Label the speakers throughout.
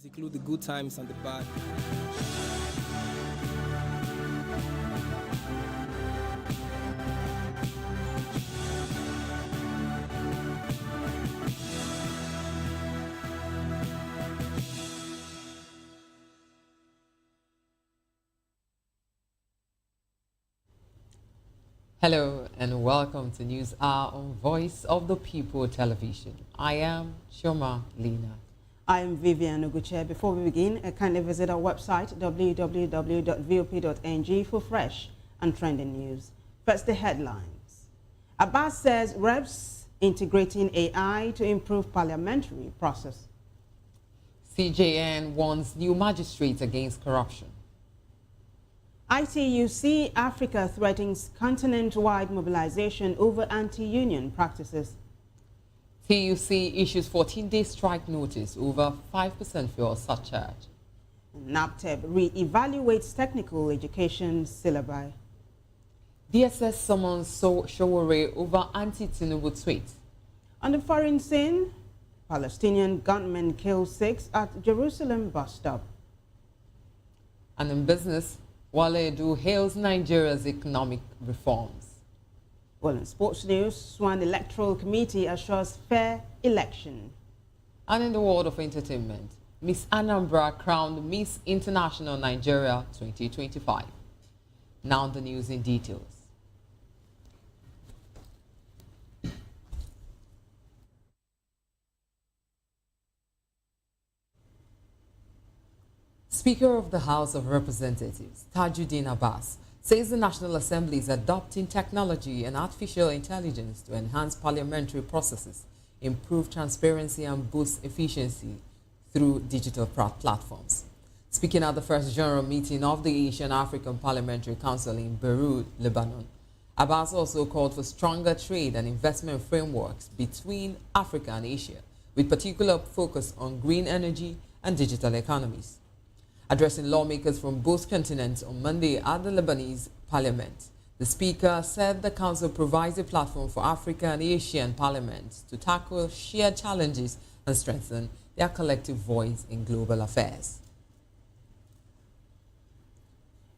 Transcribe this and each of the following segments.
Speaker 1: include the good times and the bad.
Speaker 2: Hello and welcome to News Hour on Voice of the People Television. I am Shoma Lina.
Speaker 3: I am Vivian Oguche. Before we begin, kindly visit our website www.vop.ng for fresh and trending news. First, the headlines. Abbas says reps integrating AI to improve parliamentary process.
Speaker 2: CJN warns new magistrates against corruption.
Speaker 3: ITUC Africa threatens continent-wide mobilization over anti-union practices.
Speaker 2: TUC issues 14-day strike notice over 5% fuel surcharge.
Speaker 3: NAPTEB re-evaluates technical education syllabi.
Speaker 2: DSS summons Showore over anti-Tinubu tweet.
Speaker 3: On the foreign scene, Palestinian gunmen kill 6 at Jerusalem bus stop.
Speaker 2: And in business, Wale Edu hails Nigeria's economic reforms.
Speaker 3: Well, in sports news, Swan Electoral Committee assures fair election.
Speaker 2: And in the world of entertainment, Miss Anambra crowned Miss International Nigeria 2025. Now the news in details. Speaker of the House of Representatives, Tajuddin Abbas, says the National Assembly is adopting technology and artificial intelligence to enhance parliamentary processes, improve transparency and boost efficiency through digital platforms. Speaking at the first general meeting of the Asian African Parliamentary Council in Beirut, Lebanon, Abbas also called for stronger trade and investment frameworks between Africa and Asia, with particular focus on green energy and digital economies. Addressing lawmakers from both continents on Monday at the Lebanese parliament, the speaker said the council provides a platform for Africa and Asian parliaments to tackle shared challenges and strengthen their collective voice in global affairs.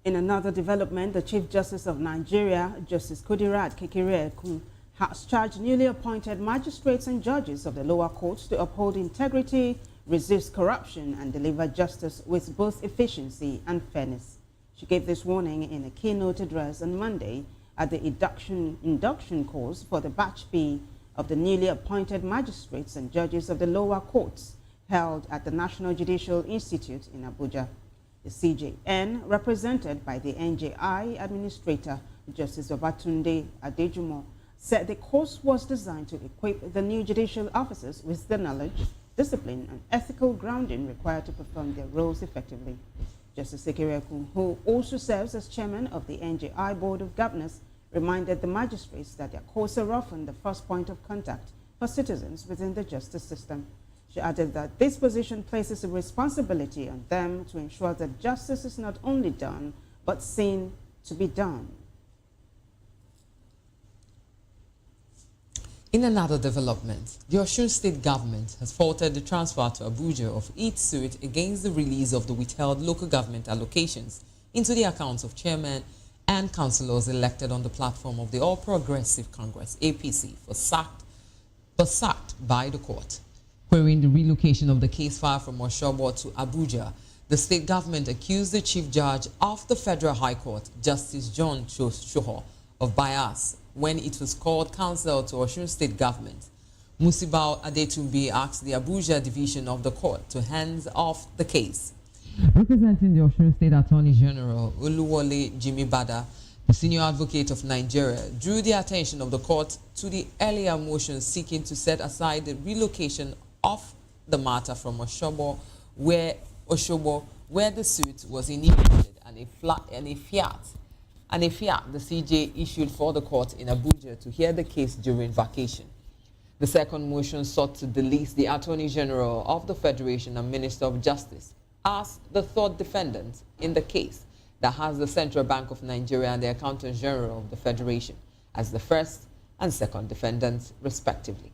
Speaker 3: In another development, the Chief Justice of Nigeria, Justice Kudirat Kekereekun, has charged newly appointed magistrates and judges of the lower courts to uphold integrity, resist corruption, and deliver justice with both efficiency and fairness. She gave this warning in a keynote address on Monday at the induction course for the Batch B of the newly appointed magistrates and judges of the lower courts held at the National Judicial Institute in Abuja. The CJN, represented by the NJI Administrator, Justice Babatunde Adejumo, said the course was designed to equip the new judicial officers with the knowledge, discipline, and ethical grounding required to perform their roles effectively. Justice Kekereekun, who also serves as chairman of the NJI Board of Governors, reminded the magistrates that their courts are often the first point of contact for citizens within the justice system. She added that this position places a responsibility on them to ensure that justice is not only done, but seen to be done.
Speaker 2: In another development, the Osun State government has faulted the transfer to Abuja of its suit against the release of the withheld local government allocations into the accounts of chairmen and councillors elected on the platform of the All Progressive Congress, APC, for sacked by the court. Querying the relocation of the case file from Oshobo to Abuja, the state government accused the Chief Judge of the Federal High Court, Justice John Shoho, of bias when it was called counsel to Osun State government. Musibao Adetumbi asked the Abuja division of the court to hands off the case. Representing the Osun State Attorney General, Oluwole Jimmy Bada, the senior advocate of Nigeria, drew the attention of the court to the earlier motion seeking to set aside the relocation of the matter from Oshobo, where the suit was initiated, and a fiat the CJ issued for the court in Abuja to hear the case during vacation. The second motion sought to delist the Attorney General of the Federation and Minister of Justice as the third defendant in the case that has the Central Bank of Nigeria and the Accountant General of the Federation as the first and second defendants, respectively.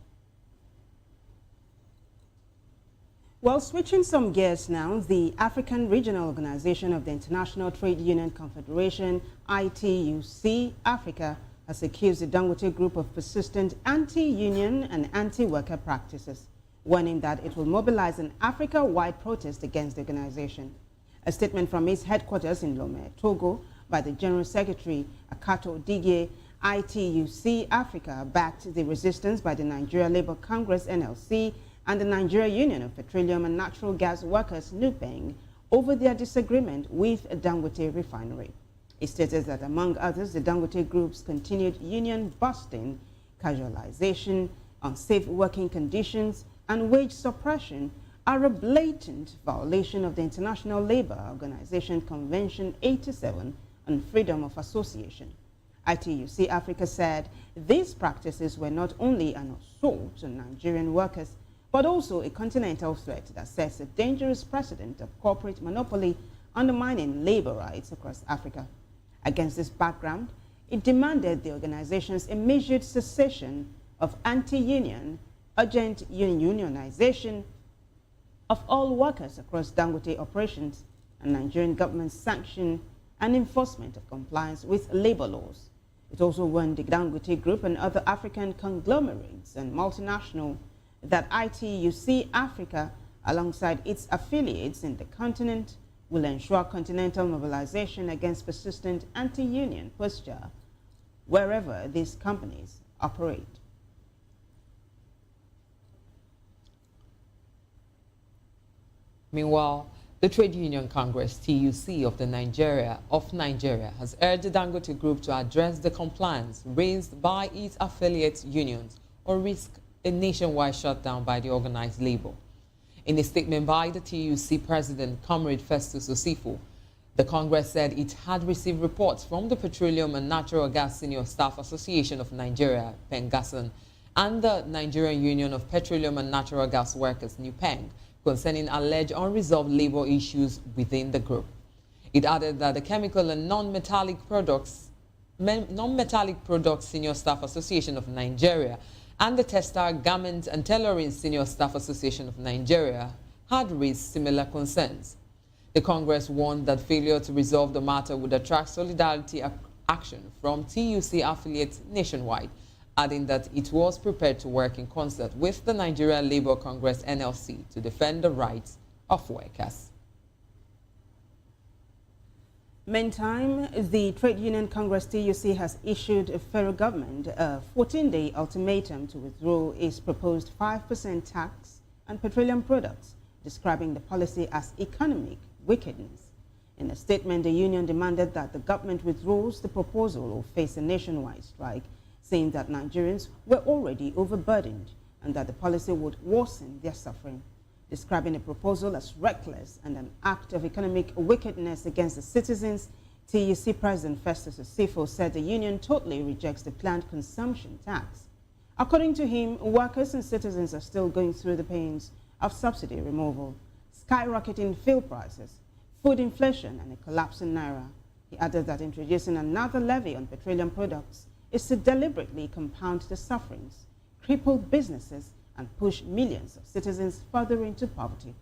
Speaker 3: Well, switching some gears now, the African Regional Organization of the International Trade Union Confederation, ITUC Africa, has accused the Dangote Group of persistent anti-union and anti-worker practices, warning that it will mobilize an Africa-wide protest against the organization. A statement from its headquarters in Lomé, Togo, by the General Secretary, Akato Digie, ITUC Africa backed the resistance by the Nigeria Labour Congress, NLC, and the Nigeria Union of Petroleum and Natural Gas Workers, NUPENG, over their disagreement with Dangote Refinery. It stated that, among others, the Dangote Group's continued union busting, casualization, unsafe working conditions, and wage suppression are a blatant violation of the International Labour Organization Convention 87 on freedom of association. ITUC Africa said these practices were not only an assault on Nigerian workers, but also a continental threat that sets a dangerous precedent of corporate monopoly undermining labor rights across Africa. Against this background, it demanded the organization's immediate cessation of anti-union, urgent unionization of all workers across Dangote operations, and Nigerian government's sanction and enforcement of compliance with labor laws. It also warned the Dangote Group and other African conglomerates and multinational that ITUC Africa, alongside its affiliates in the continent, will ensure continental mobilization against persistent anti-union posture wherever these companies operate.
Speaker 2: Meanwhile, the Trade Union Congress, TUC, of Nigeria has urged the Dangote Group to address the complaints raised by its affiliate unions or risk a nationwide shutdown by the organized labor. In a statement by the TUC President, Comrade Festus Osifo, the Congress said it had received reports from the Petroleum and Natural Gas Senior Staff Association of Nigeria, PENGASAN, and the Nigerian Union of Petroleum and Natural Gas Workers, NUPENG, concerning alleged unresolved labor issues within the group. It added that the Chemical and Non-Metallic Products Senior Staff Association of Nigeria and the Textile, Garment and Tailoring Senior Staff Association of Nigeria had raised similar concerns. The Congress warned that failure to resolve the matter would attract solidarity action from TUC affiliates nationwide, adding that it was prepared to work in concert with the Nigeria Labour Congress, NLC, to defend the rights of workers.
Speaker 3: Meantime, the Trade Union Congress TUC has issued a federal government a 14-day ultimatum to withdraw its proposed 5% tax on petroleum products, describing the policy as economic wickedness. In a statement, the union demanded that the government withdraws the proposal or face a nationwide strike, saying that Nigerians were already overburdened and that the policy would worsen their suffering. Describing the proposal as reckless and an act of economic wickedness against the citizens, TUC President Festus Osifo said the union totally rejects the planned consumption tax. According to him, workers and citizens are still going through the pains of subsidy removal, skyrocketing fuel prices, food inflation, and a collapsing naira. He added that introducing another levy on petroleum products is to deliberately compound the sufferings, cripple businesses, and push millions of citizens further into poverty,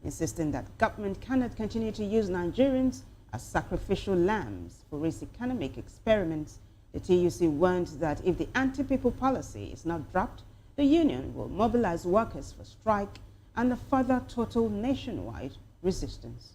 Speaker 3: insisting that government cannot continue to use Nigerians as sacrificial lambs for its economic experiments. The TUC warned that if the anti-people policy is not dropped, the union will mobilize workers for strike and a further total nationwide resistance.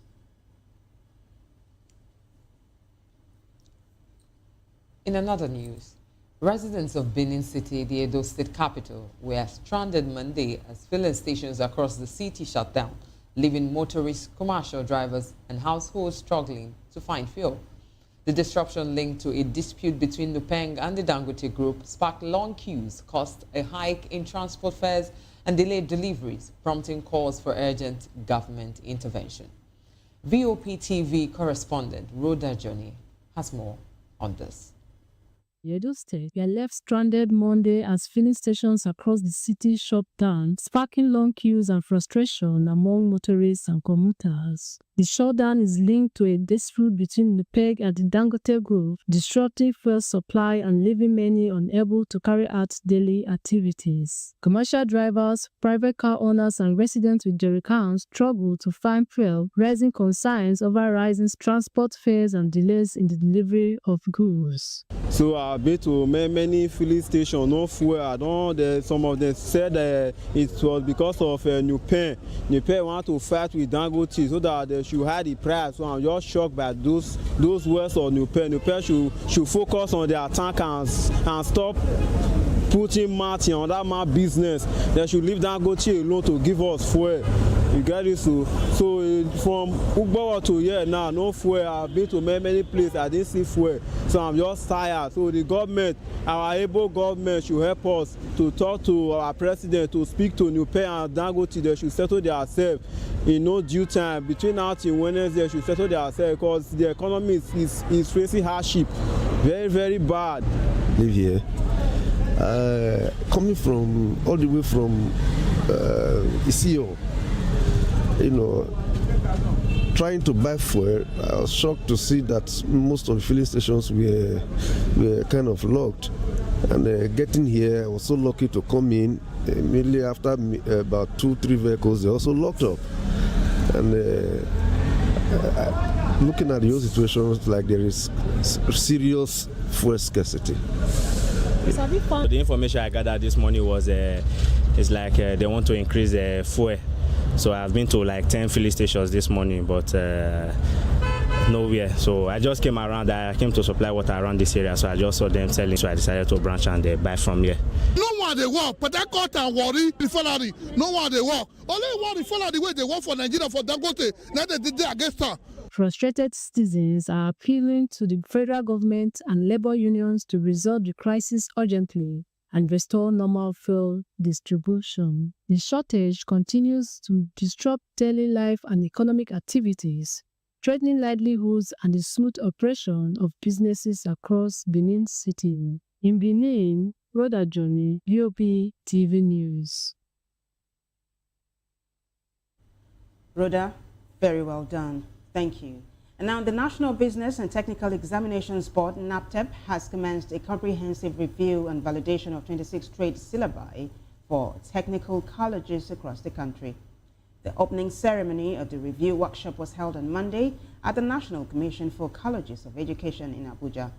Speaker 2: In another news, residents of Benin City, the Edo State capital, were stranded Monday as filling stations across the city shut down, leaving motorists, commercial drivers, and households struggling to find fuel. The disruption linked to a dispute between Nupeng and the Dangote Group sparked long queues, caused a hike in transport fares, and delayed deliveries, prompting calls for urgent government intervention. VOP TV correspondent Rhoda Johnny has more on this.
Speaker 4: Edo State were left stranded Monday as filling stations across the city shut down, sparking long queues and frustration among motorists and commuters. The shutdown is linked to a dispute between the PEG and the Dangote Group, disrupting fuel supply and leaving many unable to carry out daily activities. Commercial drivers, private car owners, and residents with jerrycans struggle to find fuel, raising concerns over rising transport fares and delays in the delivery of goods.
Speaker 1: So I've been to many filling stations, no fuel. Some of them said it was because of New Pen. New Pen want to fight with Dangote so that they should hide the price. So I'm just shocked by those words of New Pen. New Pen should focus on their tank and stop putting Martin on that man business. They should leave Dangote alone to give us fuel. You get it? So from Ugbawa to here now, no fuel. I've been to many places, I didn't see fuel. So I'm just tired. So the government, our able government, should help us to talk to our president, to speak to New Pen and Dangote. They should settle themselves in no due time. Between now till Wednesday, they should settle themselves because the economy is facing hardship. Very, very bad.
Speaker 5: Live here. Coming from all the way from Isio, trying to buy fuel, I was shocked to see that most of the filling stations were kind of locked. And getting here, I was so lucky to come in. Immediately after about 2-3 vehicles, they also locked up. And looking at the whole situation, like there is serious fuel scarcity.
Speaker 6: The information I gathered this morning was it's like they want to increase the fuel. So I've been to like 10 filling stations this morning, but nowhere. So I just came around. I came to supply water around this area, so I just saw them selling. So I decided to branch and buy from here.
Speaker 7: No one they work, but that got and worry refinery. No one they work. Only one refinery way they work for Nigeria for Dangote. Now they did against her.
Speaker 4: Frustrated citizens are appealing to the federal government and labor unions to resolve the crisis urgently and restore normal fuel distribution. The shortage continues to disrupt daily life and economic activities, threatening livelihoods and the smooth operation of businesses across Benin City. In Benin, Rhoda Johnny, BOP TV News.
Speaker 3: Rhoda, very well done. Thank you. And now the National Business and Technical Examinations Board, NABTEB, has commenced a comprehensive review and validation of 26 trade syllabi for technical colleges across the country. The opening ceremony of the review workshop was held on Monday at the National Commission for Colleges of Education in Abuja.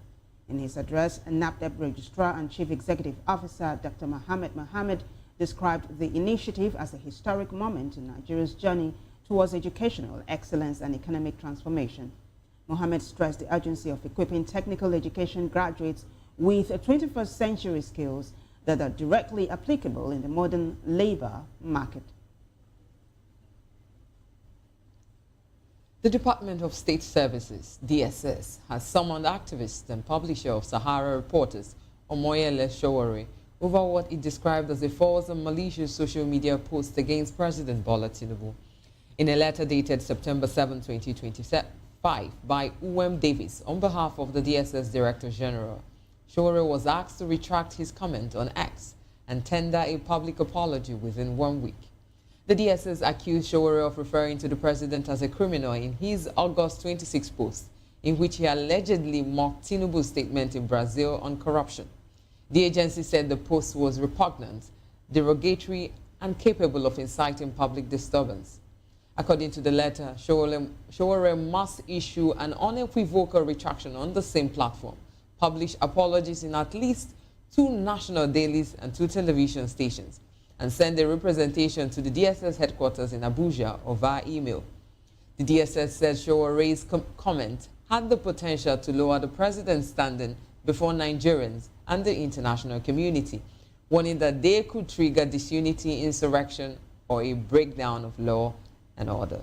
Speaker 3: In his address, NABTEB Registrar and Chief Executive Officer Dr. Mohammed described the initiative as a historic moment in Nigeria's journey towards educational excellence and economic transformation. Mohammed stressed the urgency of equipping technical education graduates with 21st century skills that are directly applicable in the modern labor market.
Speaker 2: The Department of State Services, DSS, has summoned activist and publisher of Sahara Reporters, Omoyele Sowore, over what it described as a false and malicious social media post against President Bola Tinubu. In a letter dated September 7, 2025, by Uwem Davis, on behalf of the DSS Director General, Sowore was asked to retract his comment on X and tender a public apology within 1 week. The DSS accused Sowore of referring to the president as a criminal in his August 26 post, in which he allegedly mocked Tinubu's statement in Brazil on corruption. The agency said the post was repugnant, derogatory, and capable of inciting public disturbance. According to the letter, Sowore must issue an unequivocal retraction on the same platform, publish apologies in at least 2 national dailies and 2 television stations, and send a representation to the DSS headquarters in Abuja or via email. The DSS said Showore's comment had the potential to lower the president's standing before Nigerians and the international community, warning that they could trigger disunity, insurrection, or a breakdown of law and order.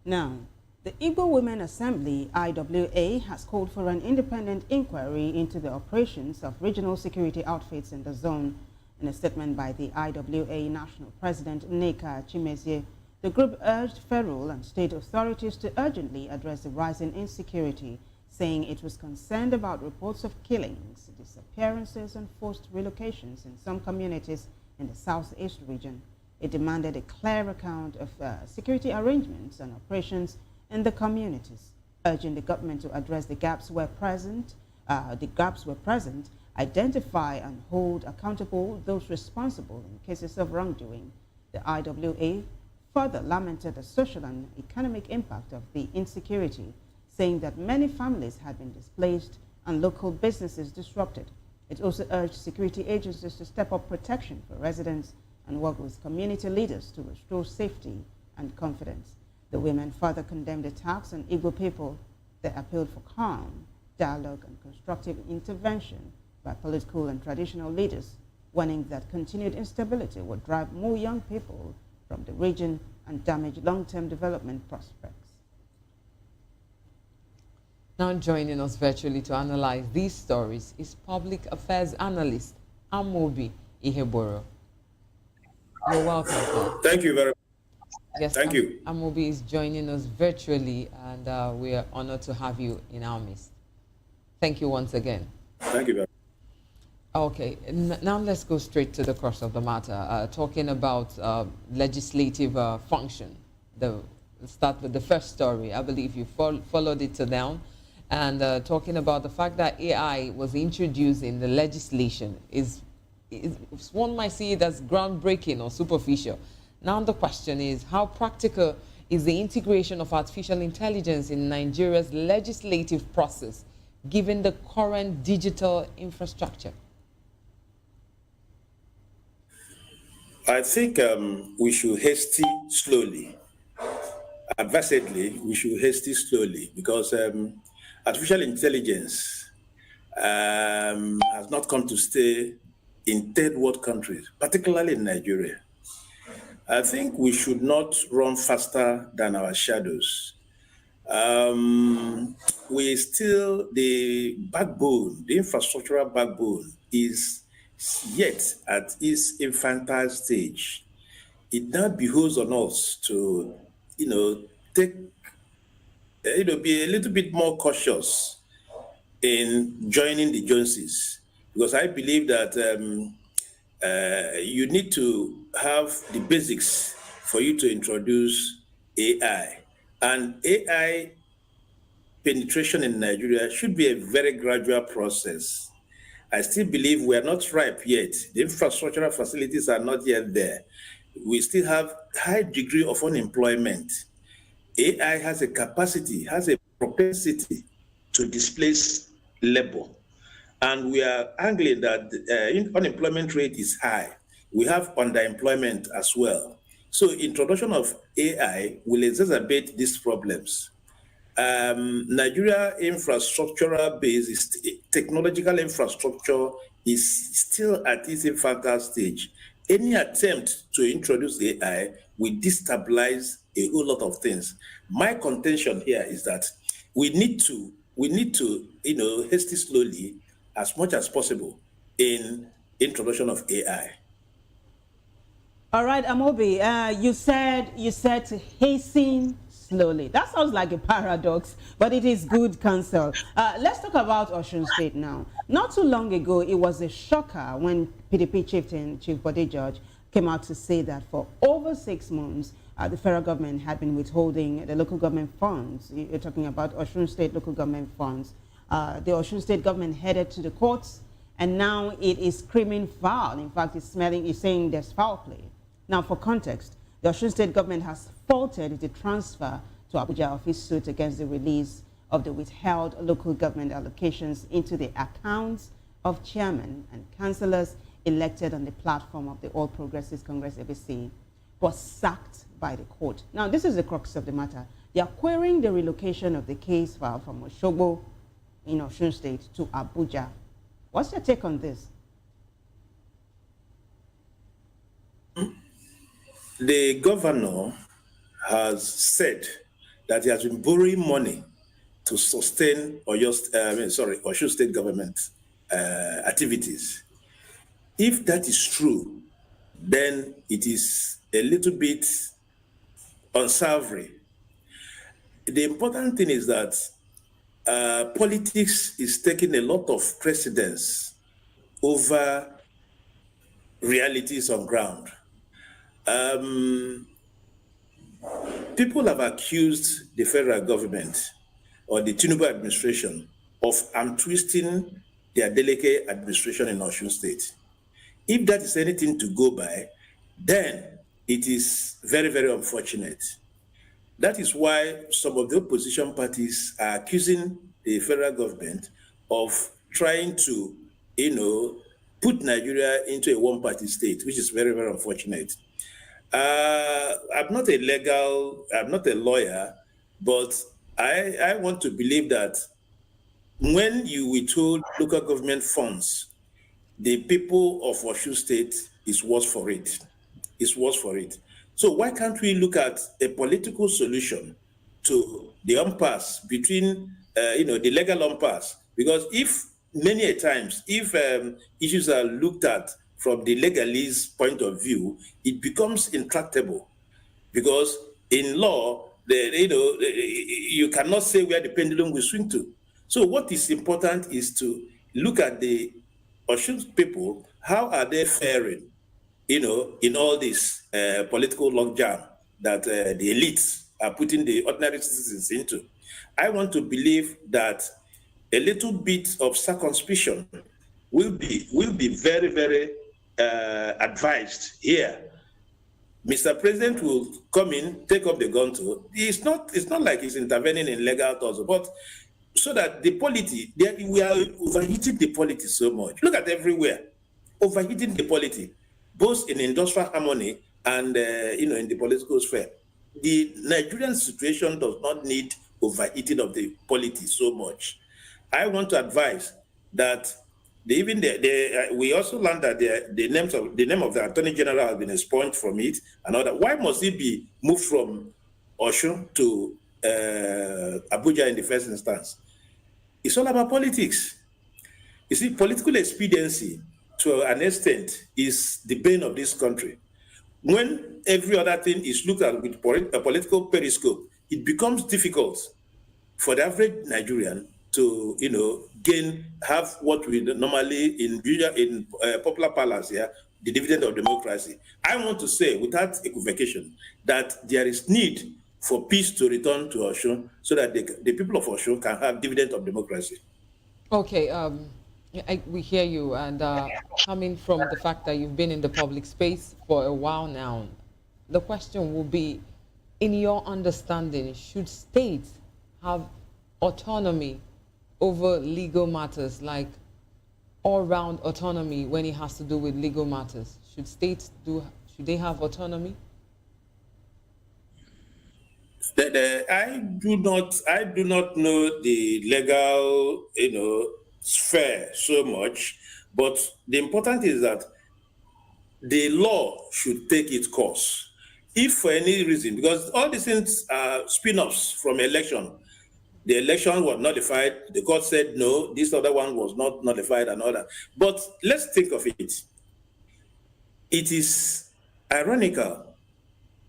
Speaker 3: Now, the Igbo Women Assembly, IWA, has called for an independent inquiry into the operations of regional security outfits in the zone. In a statement by the IWA National President, Nneka Chimezie, the group urged federal and state authorities to urgently address the rising insecurity, saying it was concerned about reports of killings, disappearances, and forced relocations in some communities in the southeast region. It demanded a clear account of security arrangements and operations in the communities, urging the government to address the gaps where present, identify and hold accountable those responsible in cases of wrongdoing. The IWA further lamented the social and economic impact of the insecurity, saying that many families had been displaced and local businesses disrupted. It also urged security agencies to step up protection for residents and work with community leaders to restore safety and confidence. The women further condemned attacks on Igbo people. They appealed for calm, dialogue, and constructive intervention by political and traditional leaders, warning that continued instability would drive more young people from the region and damage long-term development prospects.
Speaker 2: Now joining us virtually to analyze these stories is public affairs analyst Amobi Iheboro. You're welcome, sir.
Speaker 8: Thank you very much.
Speaker 2: Yes,
Speaker 8: thank you.
Speaker 2: Amobi is joining us virtually, and we are honored to have you in our midst. Thank you once again.
Speaker 8: Thank you very much.
Speaker 2: Okay, now let's go straight to the crux of the matter, talking about legislative function. Let's start with the first story. I believe you followed it to down, and talking about the fact that AI was introduced in the legislation is one might see it as groundbreaking or superficial. Now the question is, how practical is the integration of artificial intelligence in Nigeria's legislative process, given the current digital infrastructure?
Speaker 8: I think we should hasten slowly. Advisedly, we should hasten slowly because artificial intelligence has not come to stay in third world countries, particularly in Nigeria. I think we should not run faster than our shadows. We still, the backbone, the infrastructural backbone is yet at its infantile stage. It now behoves on us to, take, be a little bit more cautious in joining the Joneses, because I believe that you need to have the basics for you to introduce AI. And AI penetration in Nigeria should be a very gradual process. I still believe we are not ripe yet. The infrastructural facilities are not yet there. We still have high degree of unemployment. AI has a capacity, has a propensity to displace labor. And we are angling that unemployment rate is high. We have underemployment as well. So introduction of AI will exacerbate these problems. Nigeria infrastructural base, technological infrastructure is still at its infantile stage. Any attempt to introduce AI will destabilize a whole lot of things. My contention here is that we need to hasten slowly as much as possible in introduction of AI.
Speaker 3: All right, Amobi, you said to hasten slowly. That sounds like a paradox, but it is good counsel. Let's talk about Osun State now. Not too long ago, it was a shocker when PDP chieftain, Chief Bode George, came out to say that for over 6 months, the federal government had been withholding the local government funds. You're talking about Osun State local government funds. The Osun State government headed to the courts, and now it is screaming foul. In fact, it's saying there's foul play. Now, for context, the Osun State government has faulted the transfer to Abuja of its suit against the release of the withheld local government allocations into the accounts of chairmen and councillors elected on the platform of the All Progressives Congress ABC, was sacked by the court. Now, this is the crux of the matter. They are querying the relocation of the case file from Osogbo in Osun State to Abuja. What's your take on this?
Speaker 8: The governor has said that he has been borrowing money to sustain Osun State government activities. If that is true, then it is a little bit unsavory. The important thing is that politics is taking a lot of precedence over realities on ground. People have accused the federal government or the Tinubu administration of twisting their delicate administration in Osun State. If that is anything to go by, then it is very, very unfortunate. That is why some of the opposition parties are accusing the federal government of trying to, put Nigeria into a one-party state, which is very, very unfortunate. I'm not a lawyer, but I want to believe that when you withhold local government funds, the people of Osun State is worse for it. Is worse for it. So why can't we look at a political solution to the impasse between, the legal impasse? Because if many a times, if issues are looked at from the legalese point of view, it becomes intractable. Because in law, you cannot say where the pendulum will swing to. So what is important is to look at the Osun people, how are they faring, in all this political logjam that the elites are putting the ordinary citizens into. I want to believe that a little bit of circumspection will be very, very advised here. Mr. President will come in, take up the gun to. It's not like he's intervening in legal thoughts, but so that the polity, we are overheating the polity so much. Look at everywhere, overheating the polity, both in industrial harmony and in the political sphere. The Nigerian situation does not need overheating of the polity so much. I want to advise that we also learned that the name of the Attorney General has been expunged from it and all that. Why must it be moved from Osun to Abuja in the first instance? It's all about politics. You see, political expediency to an extent is the bane of this country. When every other thing is looked at with a political periscope, it becomes difficult for the average Nigerian to, have what we normally in popular parlance here, the dividend of democracy. I want to say, without equivocation, that there is need for peace to return to Osun so that the people of Osun can have dividend of democracy.
Speaker 2: Okay, we hear you, and coming from the fact that you've been in the public space for a while now, the question will be, in your understanding, should states have autonomy over legal matters, like all-round autonomy when it has to do with legal matters? Should should they have autonomy?
Speaker 8: I do not know the legal, sphere so much, but the important is that the law should take its course. If for any reason, because all these things are spin-offs from election, the election was nullified, the court said no, this other one was not nullified and all that. But let's think of it. It is ironical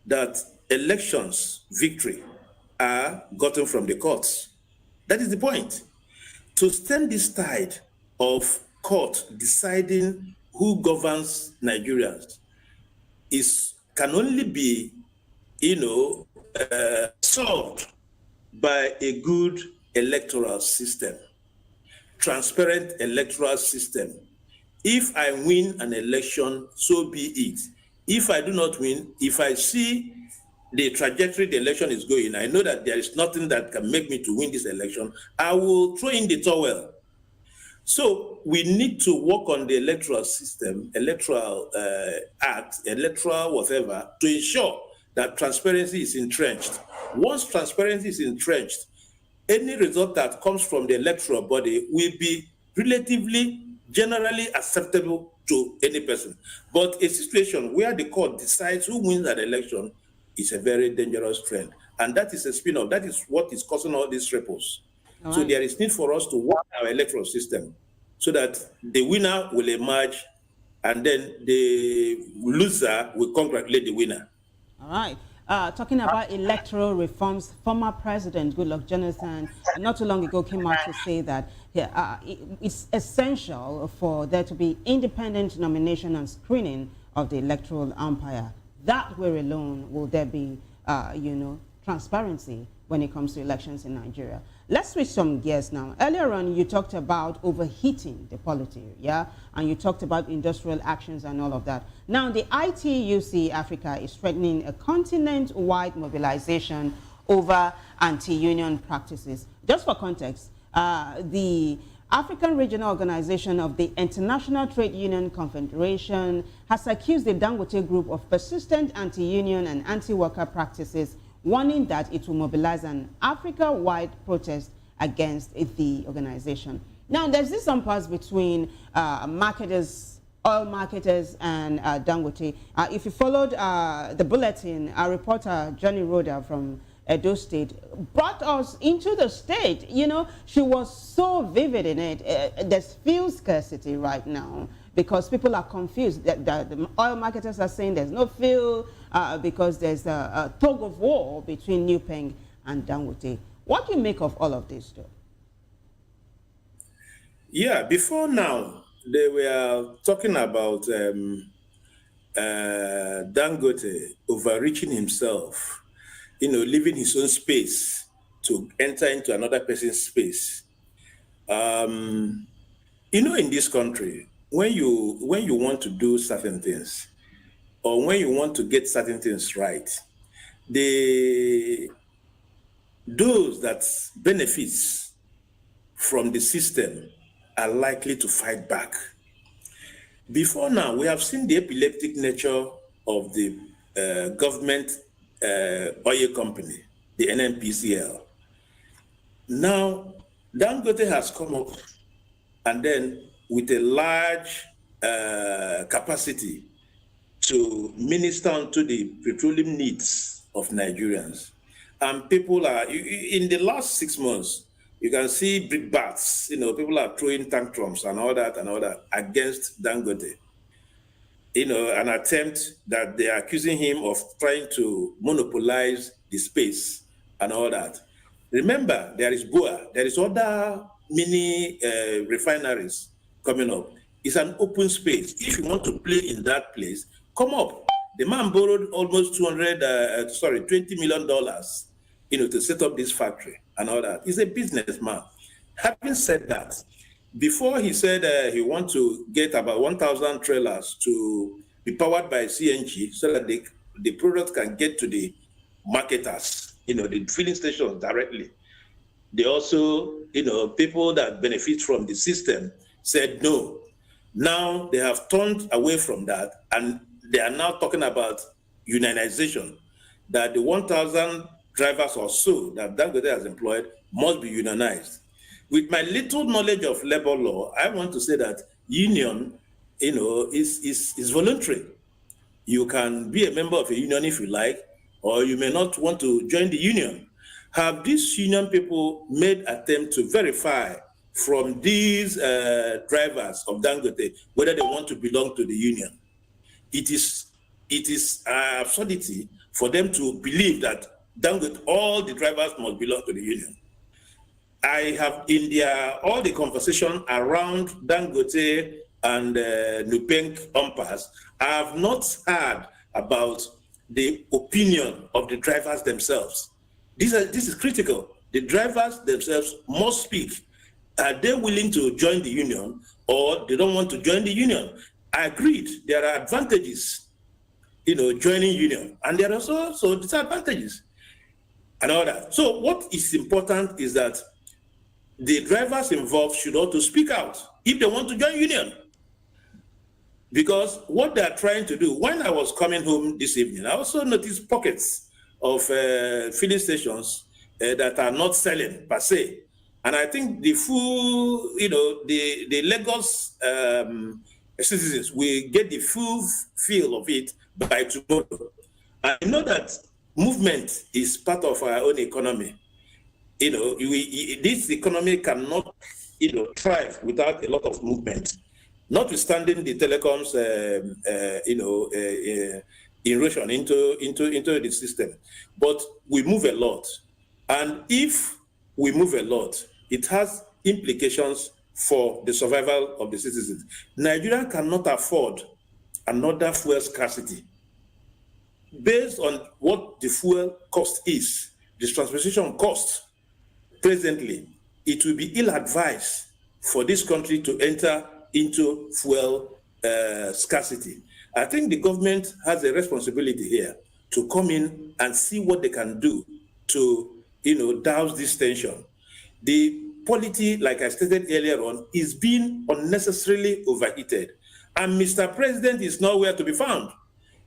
Speaker 8: that elections victory are gotten from the courts. That is the point. To stem this tide of court deciding who governs Nigerians can only be, solved by a good electoral system, transparent electoral system. If I win an election, so be it. If I do not win, if I see the trajectory the election is going, I know that there is nothing that can make me to win this election, I will throw in the towel. So we need to work on the electoral system, electoral act, electoral whatever, to ensure that transparency is entrenched. Once transparency is entrenched, any result that comes from the electoral body will be relatively, generally acceptable to any person. But a situation where the court decides who wins an election is a very dangerous trend. And that is a spin-off. That is what is causing all these ripples. So there is need for us to work our electoral system so that the winner will emerge and then the loser will congratulate the winner.
Speaker 3: All right. Talking about electoral reforms, former President Goodluck Jonathan not too long ago came out to say that it's essential for there to be independent nomination and screening of the electoral umpire. that way alone will there be, transparency when it comes to elections in Nigeria. Let's switch some gears now. Earlier on, you talked about overheating the polity, yeah? And you talked about industrial actions and all of that. Now, the ITUC Africa is threatening a continent-wide mobilization over anti-union practices. Just for context, the African Regional Organization of the International Trade Union Confederation has accused the Dangote Group of persistent anti-union and anti-worker practices, warning that it will mobilize an Africa-wide protest against the organization. Now, there's this impasse between marketers, oil marketers, and Dangote. If you followed the bulletin, our reporter, Johnny Rhoda from Edo State, brought us into the state. You know, she was so vivid in it. There's fuel scarcity right now because people are confused. The oil marketers are saying there's no fuel because there's a tug of war between Newpeng and Dangote. What do you make of all of this, though?
Speaker 8: Yeah, before now, they were talking about Dangote overreaching himself, you know, leaving his own space to enter into another person's space. You know, in this country, when you want to do certain things, or when you want to get certain things right, those that benefits from the system are likely to fight back. Before now, we have seen the epileptic nature of the government oil company, the NNPCL. Now, Dangote has come up and then with a large capacity to minister onto the petroleum needs of Nigerians. And people are, in the last 6 months, you can see big bats, you know, people are throwing tantrums and all that against Dangote. You know, an attempt that they are accusing him of trying to monopolize the space and all that. Remember, there is BOA, there is other mini refineries coming up. It's an open space. If you want to play in that place, come up. The man borrowed almost $20 million, you know, to set up this factory and all that. He's a businessman. Having said that, before he said he wants to get about 1,000 trailers to be powered by CNG so that the product can get to the marketers, you know, the filling stations directly. They also, you know, people that benefit from the system said no. Now they have turned away from that and they are now talking about unionization, that the 1,000 drivers or so that Dangote has employed must be unionized. With my little knowledge of labor law, I want to say that union, you know, is voluntary. You can be a member of a union if you like, or you may not want to join the union. Have these union people made attempt to verify from these drivers of Dangote whether they want to belong to the union? It is absurdity for them to believe that Dangote, all the drivers must belong to the union. I have in all the conversation around Dangote and Nupeng impasse, I have not heard about the opinion of the drivers themselves. This is critical. The drivers themselves must speak. Are they willing to join the union or they don't want to join the union? I agreed. There are advantages, you know, joining union, and there are also disadvantages and all that. So what is important is that the drivers involved should also speak out if they want to join union. Because what they are trying to do, when I was coming home this evening, I also noticed pockets of filling stations that are not selling per se. And I think the full, you know, the Lagos citizens will get the full feel of it by tomorrow. I know that movement is part of our own economy. You know, this economy cannot, you know, thrive without a lot of movement. Notwithstanding the telecoms, erosion into the system, but we move a lot, and if we move a lot, it has implications for the survival of the citizens. Nigeria cannot afford another fuel scarcity. based on what the fuel cost is, the transportation cost presently, it will be ill-advised for this country to enter into fuel scarcity. I think the government has a responsibility here to come in and see what they can do to, douse this tension. The polity, like I stated earlier on, is being unnecessarily overheated. And Mr. President is nowhere to be found.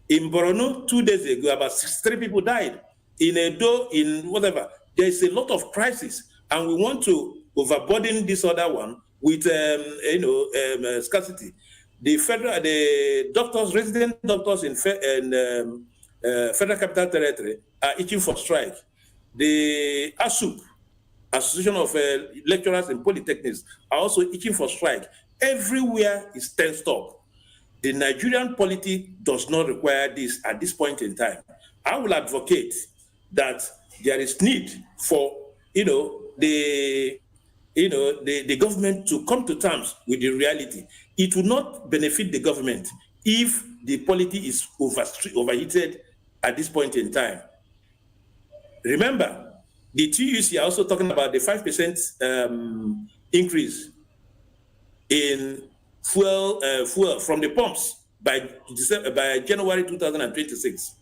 Speaker 8: In Borno, 2 days ago, about 63 people died. In Edo, in whatever, there is a lot of crisis, and we want to overburden this other one with, scarcity. The doctors, resident doctors in Federal Capital Territory are itching for strike. The ASUP, Association of Lecturers in Polytechnics, are also itching for strike. Everywhere is tensed up. The Nigerian polity does not require this at this point in time. I will advocate that there is need for, the government to come to terms with the reality. It will not benefit the government if the polity is overheated at this point in time. Remember, the TUC are also talking about the 5% increase in fuel from the pumps by January 2026.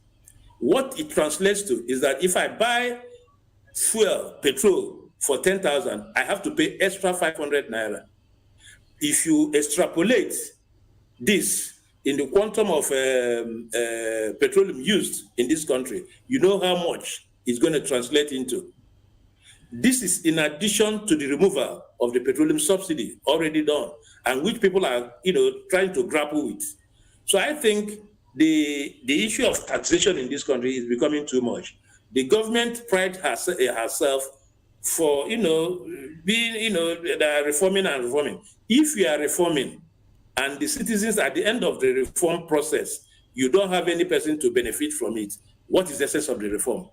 Speaker 8: What it translates to is that if I buy petrol for 10,000, I have to pay extra 500 naira. If you extrapolate this in the quantum of petroleum used in this country, you know how much it's going to translate into. This is in addition to the removal of the petroleum subsidy already done, and which people are, trying to grapple with. So I think the issue of taxation in this country is becoming too much. The government prides herself for, being, they are reforming and reforming. If you are reforming and the citizens at the end of the reform process, you don't have any person to benefit from it, what is the essence of the reform?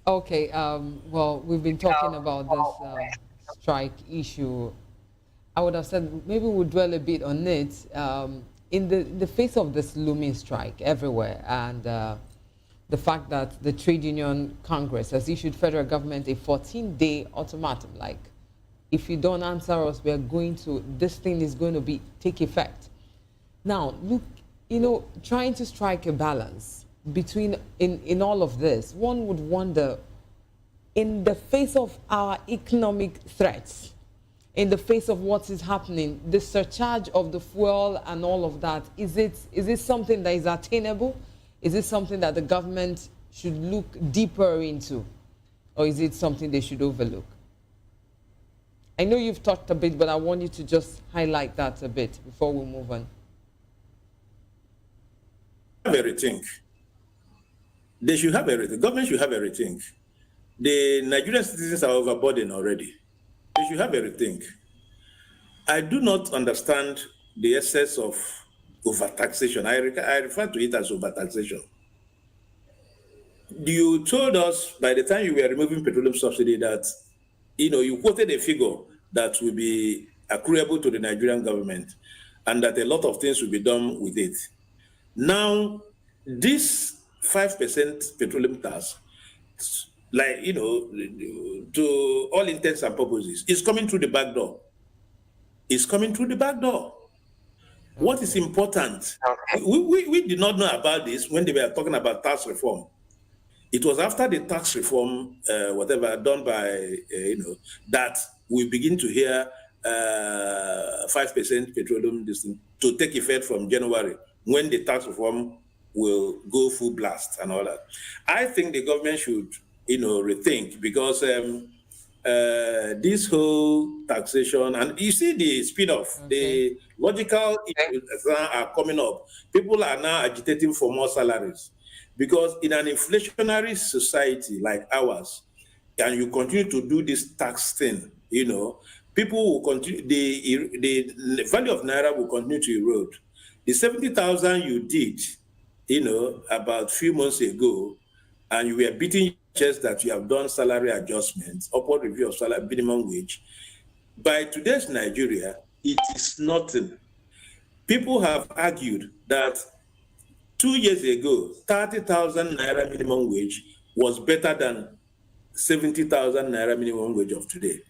Speaker 2: Okay, well, we've been talking about this strike issue. I would have said maybe we'll dwell a bit on it. In the face of this looming strike everywhere, and the fact that the Trade Union Congress has issued federal government a 14-day ultimatum, like, if you don't answer us, this thing is going to take effect. Now, look, trying to strike a balance between, in all of this, one would wonder, in the face of our economic threats, in the face of what is happening, the surcharge of the fuel and all of that, is it something that is attainable? Is it something that the government should look deeper into? Or is it something they should overlook? I know you've talked a bit, but I want you to just highlight that a bit before we move on.
Speaker 8: Have a rethink. They should have a rethink. Government should have a rethink. The Nigerian citizens are overburdened already. They should have a rethink. I do not understand the excess of overtaxation. I refer to it as overtaxation. You told us by the time you were removing petroleum subsidy that, you quoted a figure that will be accruable to the Nigerian government and that a lot of things will be done with it. Now, this 5% petroleum tax, like, to all intents and purposes, is coming through the back door. It's coming through the back door. What is important, we did not know about this when they were talking about tax reform. It was after the tax reform, done by, that we begin to hear 5% petroleum to take effect from January, when the tax reform will go full blast and all that. I think the government should, rethink, because this whole taxation, and you see the spin-off, the logical issues are coming up. People are now agitating for more salaries, because in an inflationary society like ours, and you continue to do this tax thing, people will continue, the value of Naira will continue to erode. The 70,000 you did, about a few months ago, and you were beating your chest that you have done salary adjustments, upward review of salary minimum wage. By today's Nigeria, it is nothing. People have argued that 2 years ago, 30,000 naira minimum wage was better than 70,000 naira minimum wage of today.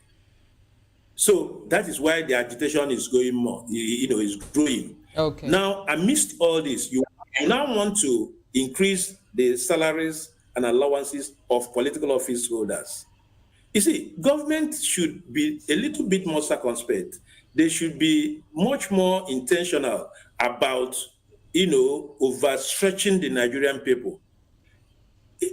Speaker 8: So that is why the agitation is going more, is growing.
Speaker 2: Okay.
Speaker 8: Now, amidst all this, you now want to increase the salaries and allowances of political office holders. You see, government should be a little bit more circumspect. They should be much more intentional about, overstretching the Nigerian people.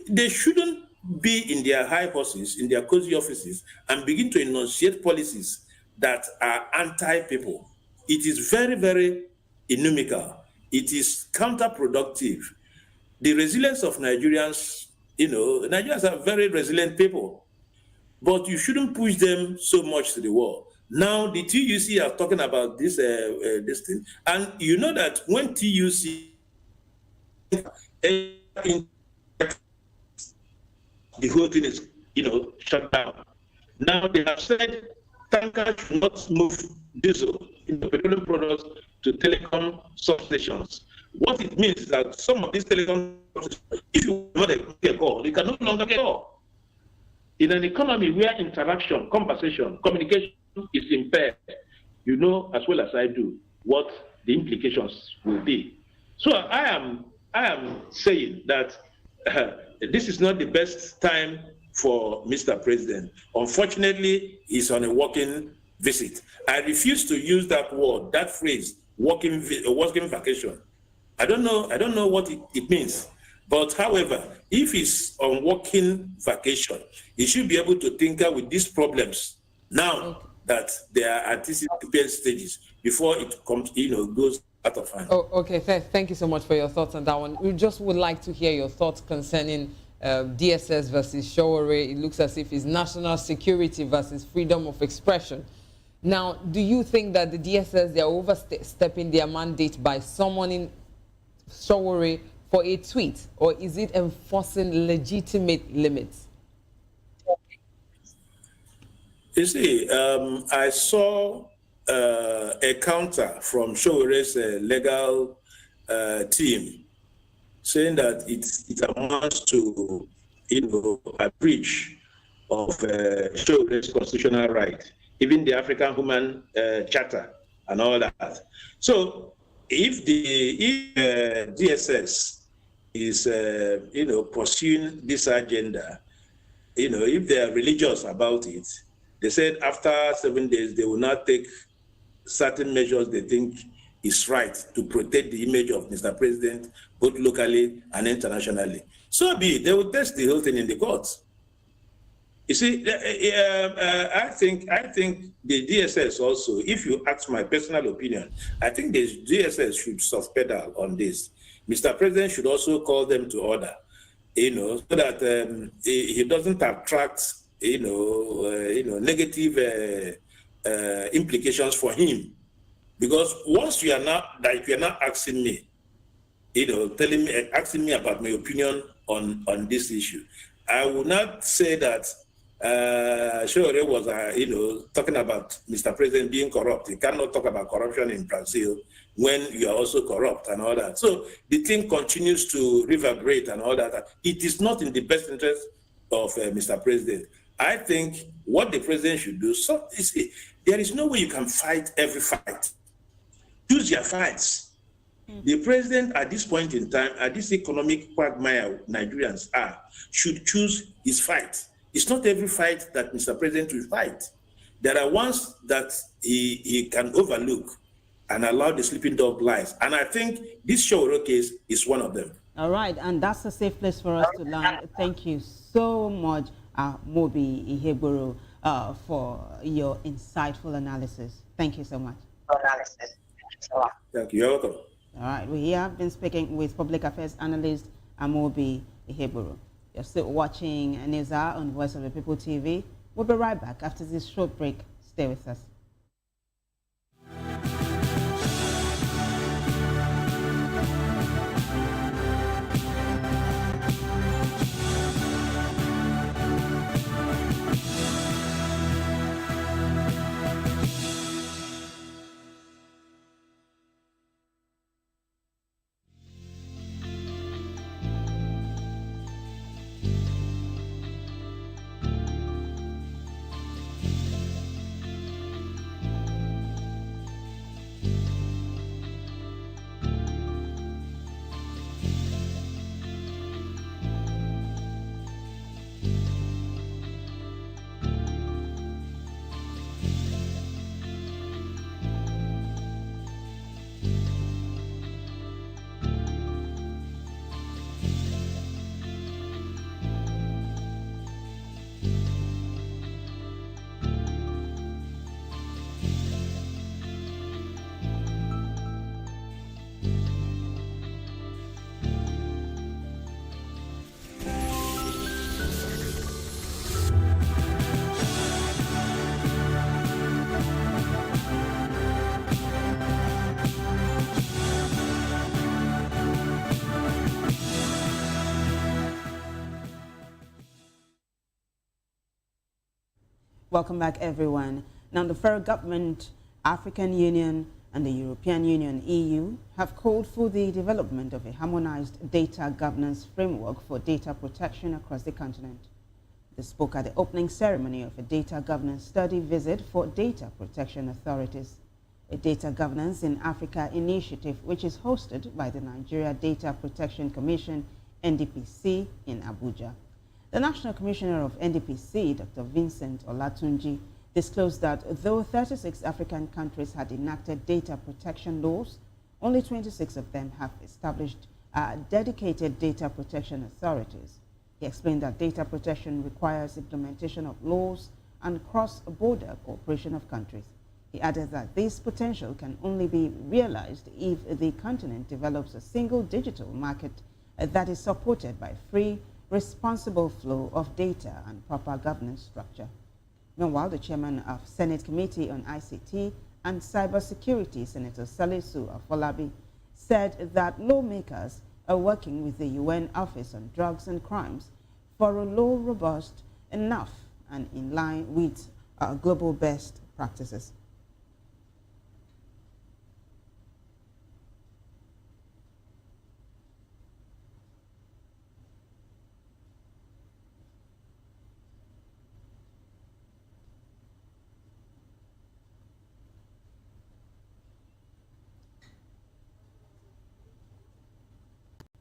Speaker 8: They shouldn't be in their high horses, in their cozy offices, and begin to enunciate policies that are anti-people. It is very, very inimical. It is counterproductive. The resilience of Nigerians, Nigerians are very resilient people, but you shouldn't push them so much to the wall. Now, the TUC are talking about this thing, and you know that when TUC the whole thing is, shut down. Now they have said tankers should not move diesel, petroleum products to telecom substations. What it means is that some of these telecom substations, if you want to get a call, you can no longer get a call. In an economy where interaction, conversation, communication is impaired, you know as well as I do what the implications will be. So I am saying that this is not the best time for Mr. President. Unfortunately, he's on a working visit. I refuse to use that word, that phrase, working vacation. I don't know what it means. But however, if he's on working vacation, he should be able to tinker with these problems now that they are at these prepared stages before it comes, goes out of hand.
Speaker 2: Oh, okay. Thank you so much for your thoughts on that one. We just would like to hear your thoughts concerning DSS versus Showore. It looks as if it's national security versus freedom of expression. Now, do you think that the DSS, they're overstepping their mandate by summoning Showore for a tweet, or is it enforcing legitimate limits?
Speaker 8: You see, I saw a counter from Showere's legal team saying that it amounts to, a breach of Showere's constitutional right, even the African Human Charter and all that. So if DSS is, pursuing this agenda, if they are religious about it, they said after 7 days, they will not take certain measures they think is right to protect the image of Mr. President, both locally and internationally. So be it, they will test the whole thing in the courts. You see, I think the DSS also, if you ask my personal opinion, I think the DSS should soft pedal on this. Mr. President should also call them to order, so that he doesn't attract, negative implications for him. Because once you are not asking me, asking me about my opinion on this issue, I would not say that Showore was, talking about Mr. President being corrupt. You cannot talk about corruption in Brazil when you are also corrupt and all that. So the thing continues to reverberate and all that. It is not in the best interest of Mr. President. I think what the president should do, so you see, there is no way you can fight every fight. Choose your fights. The president at this point in time, at this economic quagmire Nigerians are, should choose his fight. It's not every fight that Mr. President will fight. There are ones that he can overlook and allow the sleeping dog lies. And I think this Showore case is one of them.
Speaker 3: All right, and that's a safe place for us to land. Thank you so much, Mobi Iheboro, for your insightful analysis. Thank you so much.
Speaker 8: Thank you. You're welcome.
Speaker 3: All right, we have been speaking with public affairs analyst Amobi Iheboro. You're still watching Nizar on Voice of the People TV. We'll be right back after this short break. Stay with us. Welcome back, everyone. Now, the federal government, African Union, and the European Union, EU, have called for the development of a harmonized data governance framework for data protection across the continent. They spoke at the opening ceremony of a data governance study visit for data protection authorities, a data governance in Africa initiative which is hosted by the Nigeria Data Protection Commission, NDPC, in Abuja. The National Commissioner of NDPC, Dr. Vincent Olatunji, disclosed that though 36 African countries had enacted data protection laws, only 26 of them have established dedicated data protection authorities. He explained that data protection requires implementation of laws and cross-border cooperation of countries. He added that this potential can only be realized if the continent develops a single digital market that is supported by free, responsible flow of data and proper governance structure. Meanwhile, the chairman of Senate Committee on ICT and Cybersecurity, Senator Salisu Afolabi, said that lawmakers are working with the UN Office on Drugs and Crimes for a law robust enough and in line with global best practices.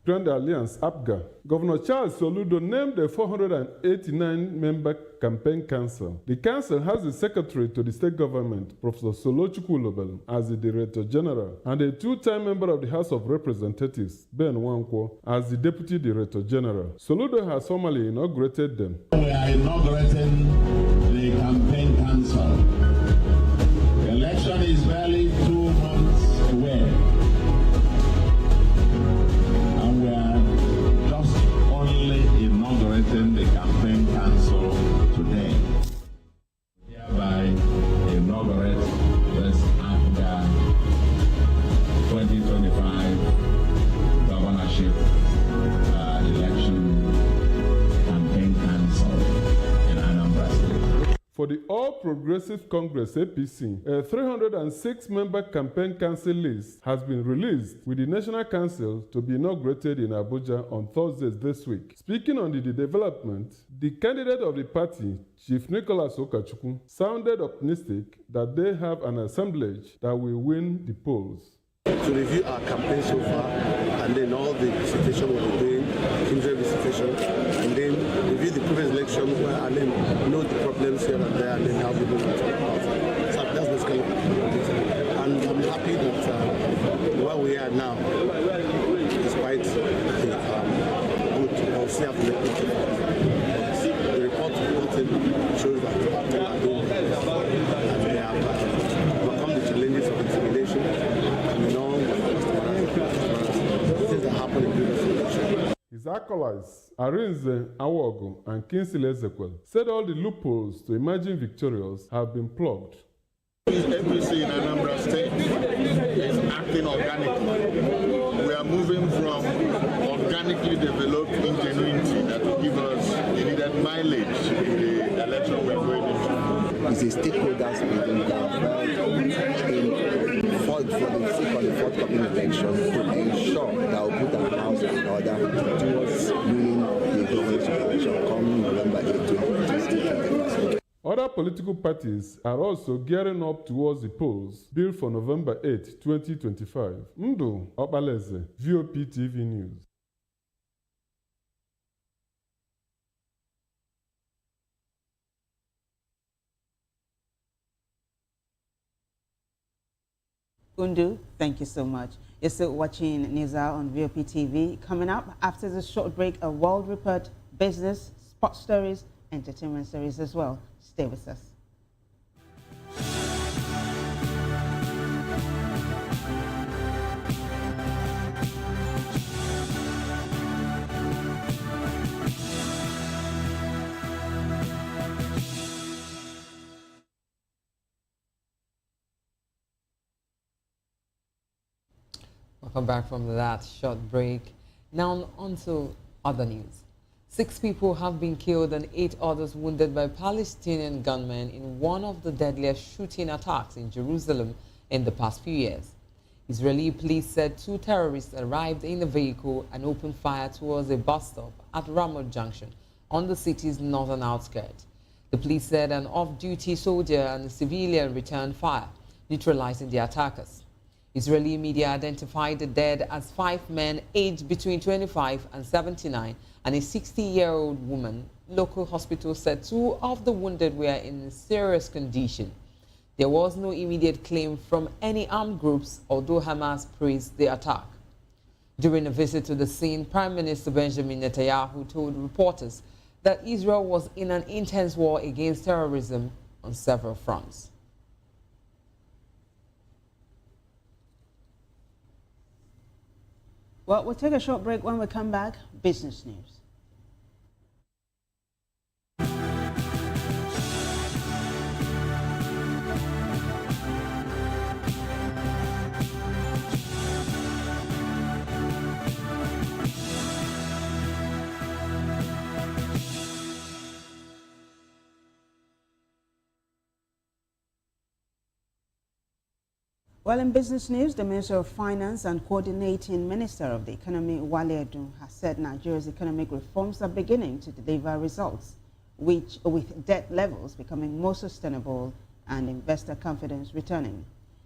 Speaker 9: Grand Alliance, APGA, Governor Charles Soludo named a 489-member campaign council. The council has the secretary to the state government, Professor Solochukwu Ulobelu, as the director general, and a two-time member of the House of Representatives, Ben Nwankwo, as the deputy director general. Soludo has formally inaugurated them.
Speaker 10: We are inaugurating the campaign council. The election is barely 2 months away. Inaugurating the campaign council today. Hereby inaugurate this AFGA 2025 governorship election campaign council in Anambra State.
Speaker 9: For the All Progressive Congress APC, a 306-member campaign council list has been released with the National Council to be inaugurated in Abuja on Thursday this week. Speaking on the development, the candidate of the party, Chief Nicholas Okachukwu, sounded optimistic that they have an assemblage that will win the polls.
Speaker 5: To review our campaign so far, and then all the visitation we'll be doing, kindred visitation, and then review the previous election, and then know the problems here and there, and then how we move it. So that's basically it. And I'm happy that where we are now, despite the good policy of the report shows that we are doing and we have overcome the challenges of intimidation.
Speaker 9: His acolytes, Arinze Awogu and Kinsley Ezekwel, said all the loopholes to emerging victorious have been plugged.
Speaker 7: APC in Anambra State is acting organically. We are moving from organically developed ingenuity that will give us the needed mileage in the election we're going into.
Speaker 11: It's a stakeholders meeting for the forthcoming election to ensure that we put our house in order towards winning the governorship election come November 8, 2020.
Speaker 9: Other political parties are also gearing up towards the polls billed for November 8, 2025. Mdu Obaleze, VOP TV News.
Speaker 3: Undu, thank you so much. You're still watching Nizar on VOP TV. Coming up after this short break, a world report, business, sports stories, entertainment stories as well. Stay with us.
Speaker 2: Welcome back from that short break. Now on to other news. 6 people have been killed and 8 others wounded by Palestinian gunmen in one of the deadliest shooting attacks in Jerusalem in the past few years. Israeli police said 2 terrorists arrived in a vehicle and opened fire towards a bus stop at Ramot Junction on the city's northern outskirts. The police said an off-duty soldier and a civilian returned fire, neutralizing the attackers. Israeli media identified the dead as 5 men aged between 25 and 79 and a 60-year-old woman. Local hospitals said 2 of the wounded were in serious condition. There was no immediate claim from any armed groups, although Hamas praised the attack. During a visit to the scene, Prime Minister Benjamin Netanyahu told reporters that Israel was in an intense war against terrorism on several fronts.
Speaker 3: Well, we'll take a short break. When we come back, business news. Well, in business news, the Minister of Finance and Coordinating Minister of the Economy, Wale Edun, has said Nigeria's economic reforms are beginning to deliver results, with debt levels becoming more sustainable and investor confidence returning.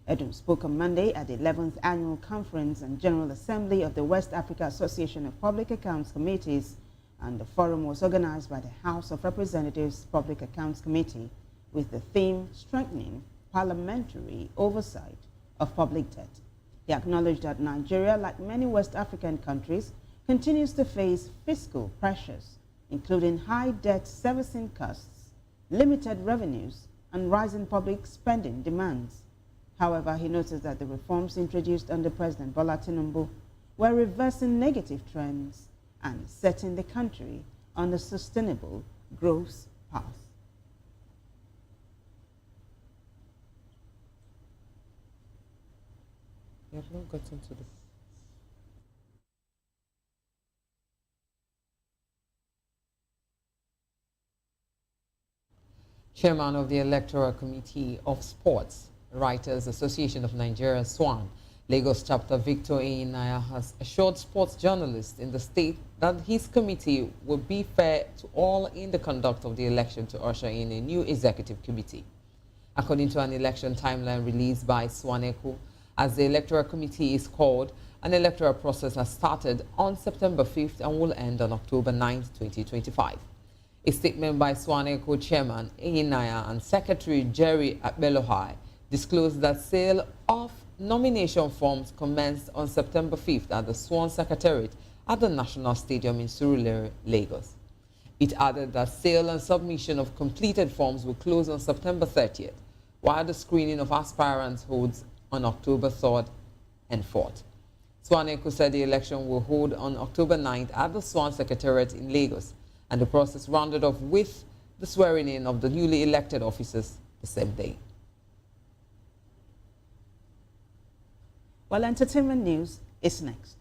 Speaker 3: Edun spoke on Monday at the 11th Annual Conference and General Assembly of the West Africa Association of Public Accounts Committees, and the forum was organized by the House of Representatives Public Accounts Committee with the theme Strengthening Parliamentary Oversight of Public Debt. He acknowledged that Nigeria, like many West African countries, continues to face fiscal pressures, including high debt servicing costs, limited revenues, and rising public spending demands. However, he noted that the reforms introduced under President Bola Tinubu were reversing negative trends and setting the country on a sustainable growth path.
Speaker 2: You have not gotten to the... Chairman of the Electoral Committee of Sports, Writers Association of Nigeria, SWAN, Lagos Chapter Victor Naya has assured sports journalists in the state that his committee will be fair to all in the conduct of the election to usher in a new executive committee. According to an election timeline released by SWANECO, as the Electoral Committee is called, an electoral process has started on September 5th and will end on October 9th, 2025. A statement by SWANECO Chairman Naya and Secretary Jerry Akbelohai disclosed that sale of nomination forms commenced on September 5th at the SWAN Secretariat at the National Stadium in Surulere, Lagos. It added that sale and submission of completed forms will close on September 30th, while the screening of aspirants holds on October 3rd and 4th. SWANECO said the election will hold on October 9th at the SWAN Secretariat in Lagos, and the process rounded off with the swearing-in of the newly elected officers the same day.
Speaker 3: Well, entertainment news is next.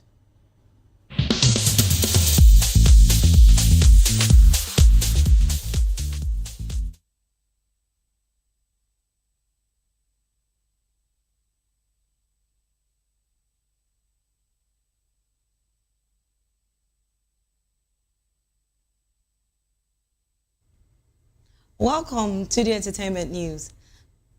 Speaker 12: Welcome to the entertainment news.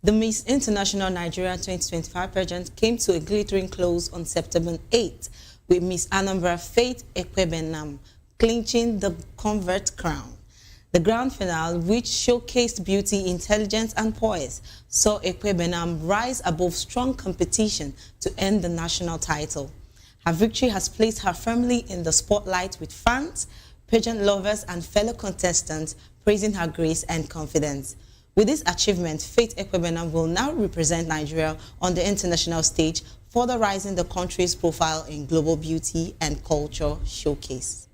Speaker 12: The Miss International Nigeria 2025 pageant came to a glittering close on September 8th, with Miss Anambra Faith Ekwebenam clinching the convert crown. The grand finale, which showcased beauty, intelligence, and poise, saw Ekwebenam rise above strong competition to earn the national title. Her victory has placed her firmly in the spotlight, with fans, pageant lovers, and fellow contestants praising her grace and confidence. With this achievement, Faith Ekwebenam will now represent Nigeria on the international stage, further rising the country's profile in global beauty and culture showcase.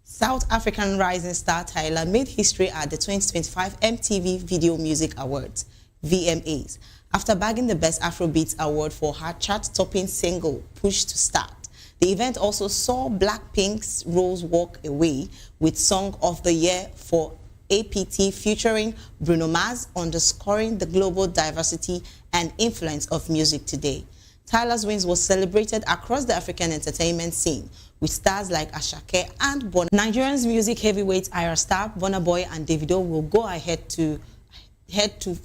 Speaker 12: South African rising star Tyler made history at the 2025 MTV Video Music Awards, VMAs, after bagging the Best Afrobeats award for her chart-topping single, Push to Start. The event also saw Blackpink's Rose Walk Away with Song of the Year for APT featuring Bruno Mars, underscoring the global diversity and influence of music today. Tyler's wins was celebrated across the African entertainment scene with stars like Ashake and Burna. Nigerian's music heavyweights Ira Star, Burna Boy and Davido will go ahead to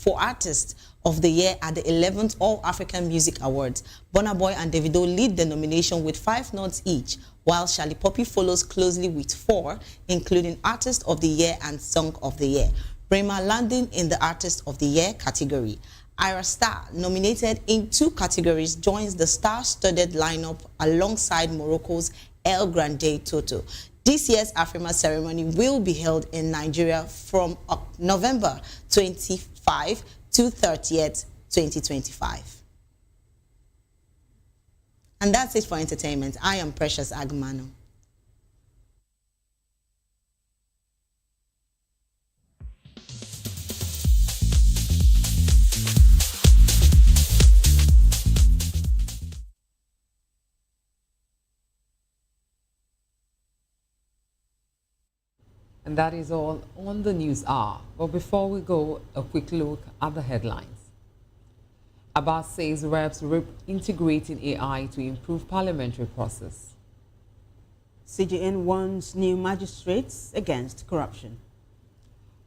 Speaker 12: for Artist of the Year at the 11th All African Music Awards. Burna Boy and Davido lead the nomination with 5 nods each, while Shali Poppy follows closely with 4, including Artist of the Year and Song of the Year. Rema landing in the Artist of the Year category. Ira Star, nominated in 2 categories, joins the star-studded lineup alongside Morocco's El Grande Toto. This year's Afrima ceremony will be held in Nigeria from November 25 to 30th, 2025. And that's it for entertainment. I am Precious Agmano.
Speaker 2: And that is all on the news hour. But before we go, a quick look at the headlines. Abbas says reps integrating AI to improve parliamentary process.
Speaker 3: CGN warns new magistrates against corruption.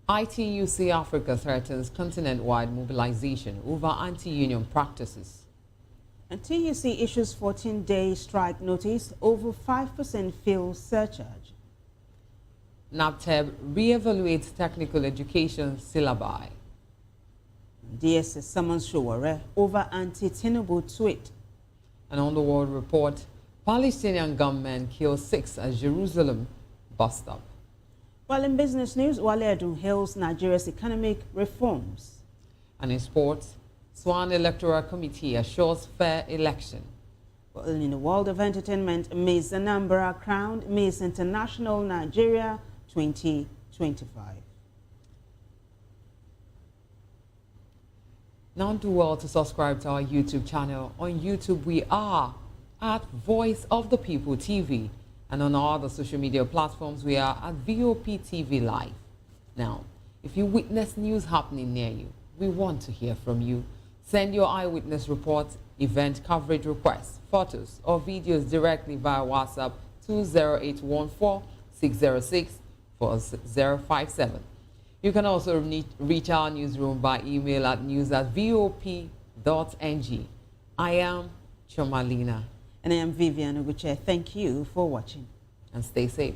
Speaker 2: ITUC Africa threatens continent-wide mobilization over anti-union practices.
Speaker 3: And TUC issues 14-day strike notice over 5% fuel surcharge.
Speaker 2: NAPTEB re-evaluates technical education syllabi.
Speaker 3: DSS summons Showore over anti-Tinubu tweet.
Speaker 2: And on the World Report, Palestinian gunmen kill 6 at Jerusalem bus stop.
Speaker 3: While in business news, Wale Edun hails Nigeria's economic reforms.
Speaker 2: And in sports, Swan Electoral Committee assures fair election.
Speaker 3: Well, in the world of entertainment, Miss Anambra crowned Miss International Nigeria 2025.
Speaker 2: Now do well to subscribe to our YouTube channel. On YouTube, we are at Voice of the People TV. And on our other social media platforms, we are at VOP TV Live. Now, if you witness news happening near you, we want to hear from you. Send your eyewitness reports, event coverage requests, photos, or videos directly via WhatsApp 20814-606-4057. You can also reach our newsroom by email at news@vop.ng. I am Chomalina.
Speaker 3: And I am Vivian Uguche. Thank you for watching.
Speaker 2: And stay safe.